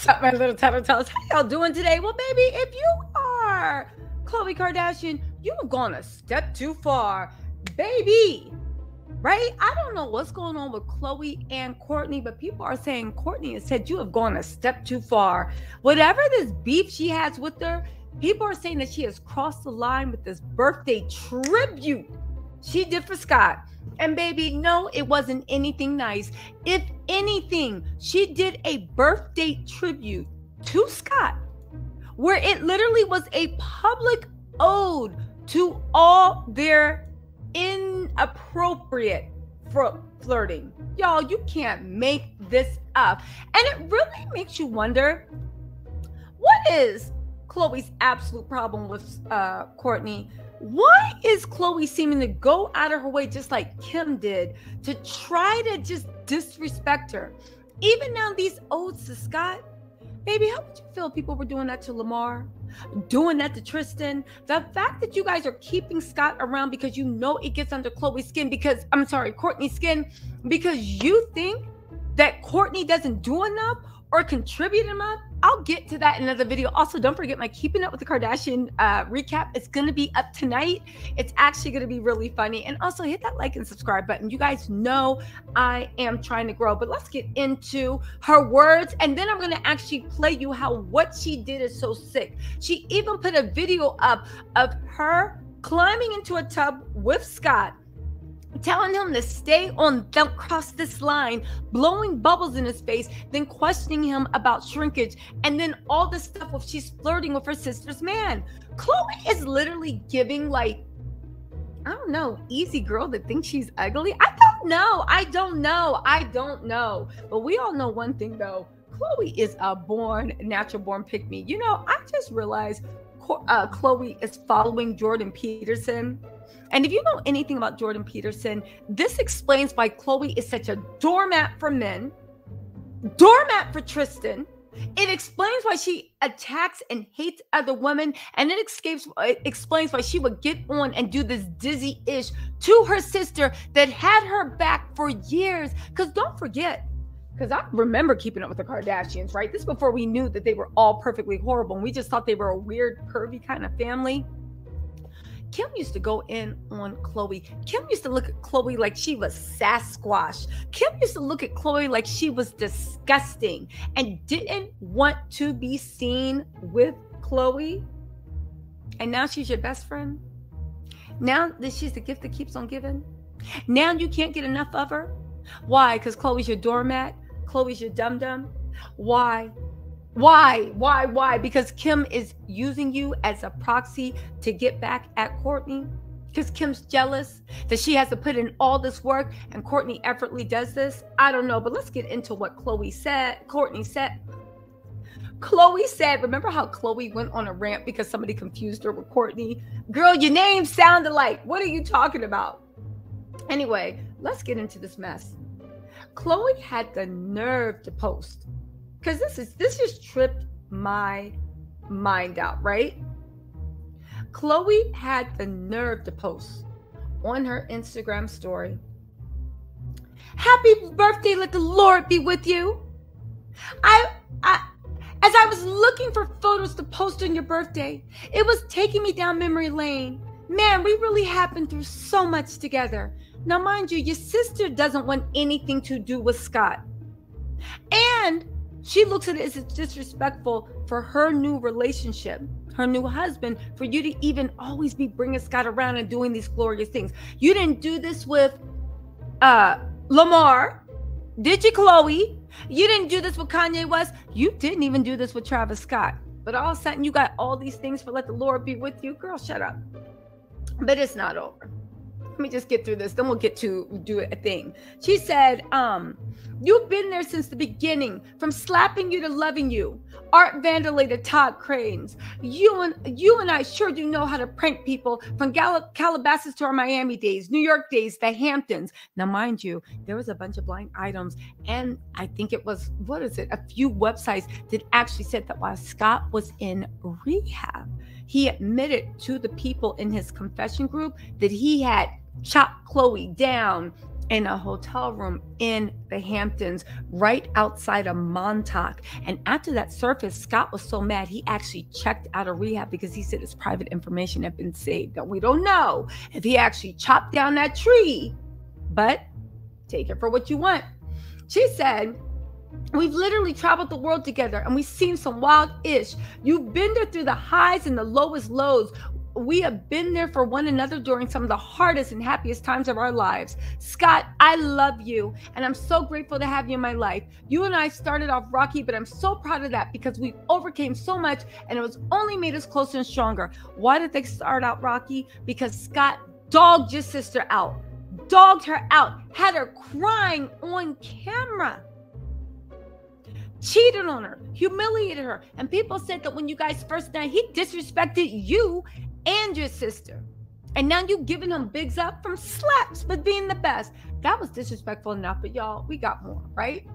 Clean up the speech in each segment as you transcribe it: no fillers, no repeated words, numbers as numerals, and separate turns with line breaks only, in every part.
What's up, my little TisaTellss? How y'all doing today? Well, baby, if you are Khloe Kardashian, you have gone a step too far, baby. Right? I don't know what's going on with Khloe and Kourtney, but people are saying Kourtney has said you have gone a step too far. Whatever this beef she has with her, people are saying that she has crossed the line with this birthday tribute she did for Scott. And baby, no, it wasn't anything nice. If anything, she did a birthday tribute to Scott, where it literally was a public ode to all their inappropriate flirting. Y'all, you can't make this up. And it really makes you wonder, what is Khloe's absolute problem with Kourtney? Why is Khloe seeming to go out of her way, just like Kim did, to try to just disrespect her? Even now, these odes to Scott, baby, how would you feel if people were doing that to Lamar, doing that to Tristan? The fact that you guys are keeping Scott around because you know it gets under Khloe's skin, because, I'm sorry, Kourtney's skin, because you think that Kourtney doesn't do enough or contribute enough. I'll get to that in another video. Also, don't forget my Keeping Up with the Kardashian recap. It's going to be up tonight. It's actually going to be really funny. And also hit that like and subscribe button. You guys know I am trying to grow. But let's get into her words. And then I'm going to actually play you how what she did is so sick. She even put a video up of her climbing into a tub with Scott, telling him to stay on, don't cross this line, blowing bubbles in his face, then questioning him about shrinkage, and then all this stuff where she's flirting with her sister's man. Khloe is literally giving, like, I don't know, easy girl that thinks she's ugly. I don't know. But we all know one thing, though. Khloe is a natural born pick-me. You know, I just realized Khloe is following Jordan Peterson. And if you know anything about Jordan Peterson, this explains why Khloe is such a doormat for men, doormat for Tristan. It explains why she attacks and hates other women. And it explains why she would get on and do this dizzy-ish to her sister that had her back for years. Because don't forget, because I remember Keeping Up with the Kardashians, right? This is before we knew that they were all perfectly horrible. And we just thought they were a weird, pervy kind of family. Kim used to go in on Khloe. Kim used to look at Khloe like she was Sasquatch. Kim used to look at Khloe like she was disgusting and didn't want to be seen with Khloe. And now she's your best friend. Now that she's the gift that keeps on giving. Now you can't get enough of her. Why? Because Khloe's your doormat. Khloe's your dum-dum. Why? Why? Because Kim is using you as a proxy to get back at Kourtney? Because Kim's jealous that she has to put in all this work and Kourtney effortlessly does this? I don't know, but let's get into what Kourtney said. Khloe said, remember how Khloe went on a rant because somebody confused her with Kourtney? Girl, your name sounded like, what are you talking about? Anyway, let's get into this mess. Khloe had the nerve to post, because this just tripped my mind out, right? Khloe had the nerve to post on her Instagram story, "Happy birthday, let the Lord be with you." As I was looking for photos to post on your birthday, it was taking me down memory lane. Man, we really have been through so much together. Now, mind you, your sister doesn't want anything to do with Scott. And she looks at it as disrespectful for her new relationship, her new husband, for you to even always be bringing Scott around and doing these glorious things. You didn't do this with Lamar, did you, Khloe? You didn't do this with Kanye West. You didn't even do this with Travis Scott. But all of a sudden, you got all these things for let the Lord be with you. Girl, shut up. But it's not over. Let me just get through this. Then we'll get to do a thing. She said, you've been there since the beginning, from slapping you to loving you. Art Vanderlei to Todd Cranes. You and I sure do know how to prank people, from Calabasas to our Miami days, New York days, the Hamptons. Now, mind you, there was a bunch of blind items. And I think it was, a few websites that actually said that while Scott was in rehab, he admitted to the people in his confession group that he had chopped Khloe down, in a hotel room in the Hamptons, right outside of Montauk. And after that surfaced, Scott was so mad, he actually checked out of rehab because he said his private information had been saved. And we don't know if he actually chopped down that tree, but take it for what you want. She said, we've literally traveled the world together and we've seen some wild-ish. You've been there through the highs and the lowest lows. We have been there for one another during some of the hardest and happiest times of our lives. Scott, I love you, and I'm so grateful to have you in my life. You and I started off rocky, but I'm so proud of that because we overcame so much, and it was only made us closer and stronger. Why did they start out rocky? Because Scott dogged your sister out, dogged her out, had her crying on camera, cheated on her, humiliated her, and people said that when you guys first met, he disrespected you and your sister. And now you giving him bigs up from slaps for being the best. That was disrespectful enough, but y'all, we got more, right?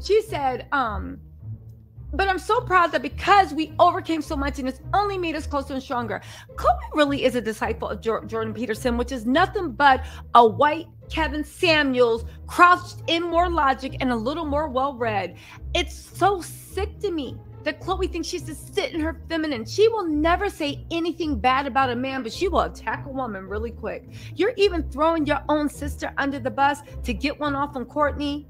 She said, but I'm so proud that because we overcame so much and it's only made us closer and stronger. Khloe really is a disciple of Jordan Peterson, which is nothing but a white Kevin Samuels crouched in more logic and a little more well-read. It's so sick to me that Khloe thinks she's just sitting her feminine. She will never say anything bad about a man, but she will attack a woman really quick. You're even throwing your own sister under the bus to get one off on Kourtney.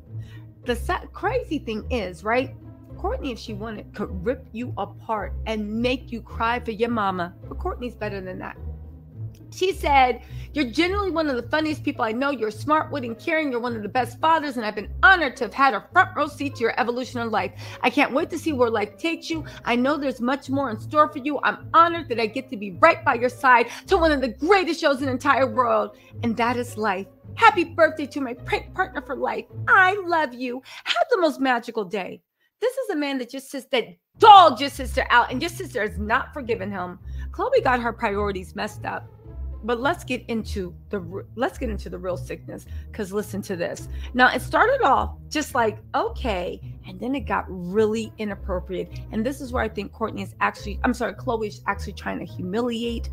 The crazy thing is, right? Kourtney, if she wanted, could rip you apart and make you cry for your mama. But Kourtney's better than that. She said, you're generally one of the funniest people I know. You're smart, witty, and caring. You're one of the best fathers, and I've been honored to have had a front row seat to your evolution in life. I can't wait to see where life takes you. I know there's much more in store for you. I'm honored that I get to be right by your side to one of the greatest shows in the entire world, and that is life. Happy birthday to my prank partner for life. I love you. Have the most magical day. This is a man that dogged your sister out, and your sister has not forgiven him. Khloe got her priorities messed up. But let's get into the real sickness, because listen to this. Now, it started off just like, okay, and then it got really inappropriate. And this is where I think Khloe is actually trying to humiliate.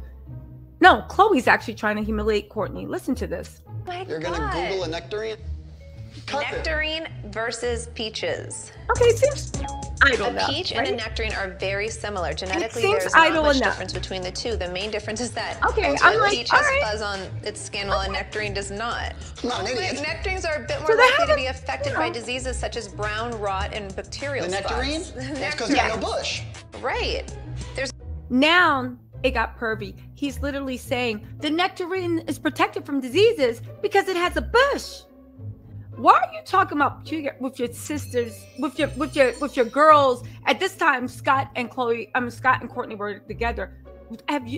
No, Khloe's actually trying to humiliate Kourtney. Listen to this.
You're going to Google a nectarine?
Nectarine versus peaches.
Okay, it seems idle
A
enough,
peach
right?
and a nectarine are very similar. Genetically,
seems
there's not
idle
much
enough.
difference between the two. The main difference is that peach
all
has
right.
fuzz on its skin while a nectarine does not.
I'm not an idiot.
Nectarines are a bit more likely to be affected by diseases such as brown rot and bacterial
The nectarine?
spots.
That's because there's no bush.
Right.
Now it got pervy. He's literally saying the nectarine is protected from diseases because it has a bush. Why are you talking about with your sisters, with your girls? At this time, Scott and Kourtney were together.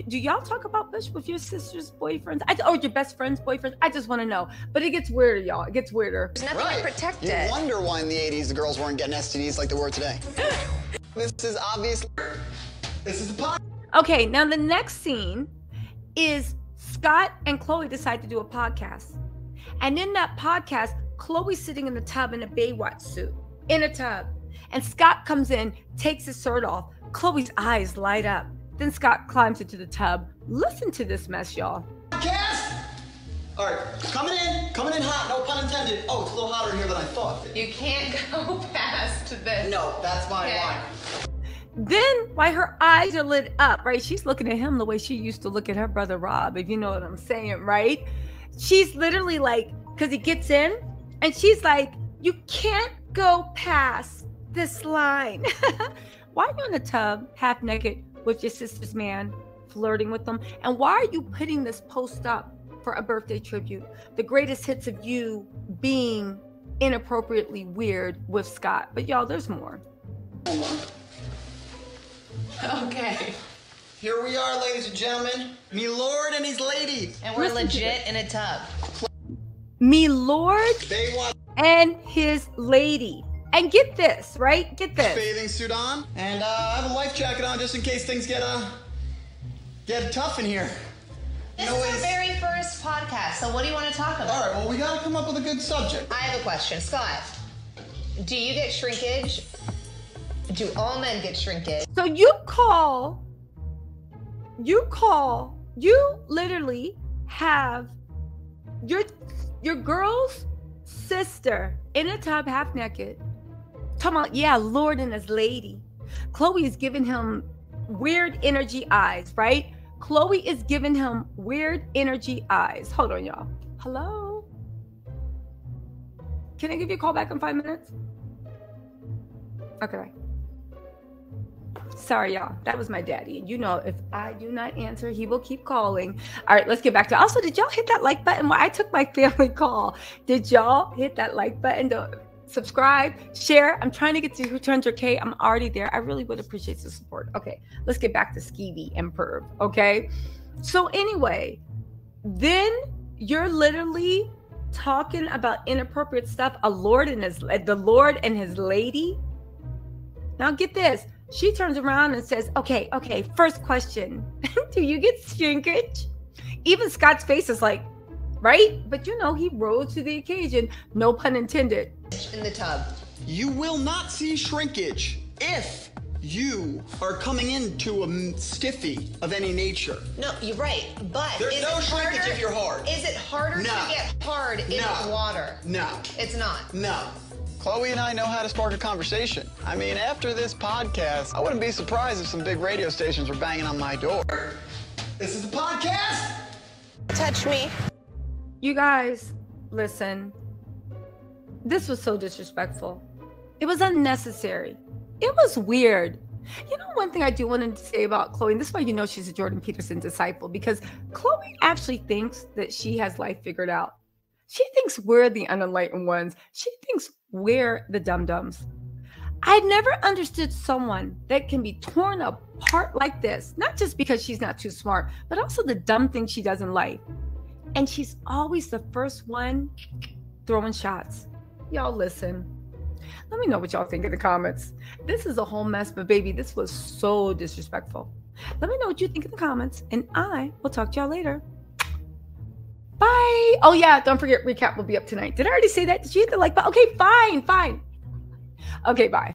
Do y'all talk about bush with your sister's boyfriends? Or your best friend's boyfriends? I just want to know. But it gets weirder, y'all. It gets weirder.
There's nothing to protect it.
You wonder why in the 80s the girls weren't getting STDs like they were today. This is obviously... This is the pot.
Okay, now the next scene is Scott and Khloe decide to do a podcast. And in that podcast, Khloe's sitting in the tub in a Baywatch suit, in a tub. And Scott comes in, takes his shirt off. Khloe's eyes light up. Then Scott climbs into the tub. Listen to this mess, y'all.
Podcast! All right, coming in hot, no pun intended. Oh, it's a little hotter here than I thought.
You can't go past this.
No, that's my line.
Then, while her eyes are lit up, right? She's looking at him the way she used to look at her brother Rob, if you know what I'm saying, right? She's literally like, because he gets in, and she's like, you can't go past this line. Why are you in the tub, half naked, with your sister's man, flirting with them? And why are you putting this post up for a birthday tribute? The greatest hits of you being inappropriately weird with Scott. But y'all, there's more.
Okay.
Here we are, ladies and gentlemen. Me lord and his lady.
And we're legit in a tub.
Me lord
Baywatch
and his lady. And get this, right? Get this.
bathing suit on. And I have a life jacket on just in case things get tough in here.
This is our very first podcast, so what do you want to talk about?
All right, well, we got to come up with a good subject.
I have a question. Scott, do you get shrinkage? Do all men get shrinkage?
So you literally have Your girl's sister in a tub, half naked. Talking about, yeah, Lord and his lady. Khloe is giving him weird energy eyes, right? Khloe is giving him weird energy eyes. Hold on, y'all. Hello? Can I give you a call back in 5 minutes? Okay. Sorry, y'all. That was my daddy. And you know, if I do not answer, he will keep calling. All right, let's get back to it. Also, did y'all hit that like button? While I took my family call, did y'all hit that like button? To subscribe, share. I'm trying to get to 200K. I'm already there. I really would appreciate the support. Okay, let's get back to Skeevy and Perv. Okay. So anyway, then you're literally talking about inappropriate stuff. The Lord and his lady. Now get this. She turns around and says, okay, first question. Do you get shrinkage? Even Scott's face is like, right? But you know, he rose to the occasion. No pun intended.
In the tub.
You will not see shrinkage if you are coming into a stiffy of any nature.
No, you're right. But
there's no shrinkage if you're hard.
Is it harder to get hard in water?
No.
It's not.
No. Khloe and I know how to spark a conversation. I mean, after this podcast, I wouldn't be surprised if some big radio stations were banging on my door. This is the podcast.
Touch me.
You guys, listen. This was so disrespectful. It was unnecessary. It was weird. You know, one thing I do want to say about Khloe, and this is why you know she's a Jordan Peterson disciple, because Khloe actually thinks that she has life figured out. She thinks we're the unenlightened ones. She thinks we're the dum-dums. I never understood someone that can be torn apart like this, not just because she's not too smart, but also the dumb things she does in life. And she's always the first one throwing shots. Y'all listen. Let me know what y'all think in the comments. This is a whole mess, but baby, this was so disrespectful. Let me know what you think in the comments, and I will talk to y'all later. Bye. Oh yeah, don't forget, recap will be up tonight. Did I already say that? Did you hit the like button? Okay, fine. Okay, bye.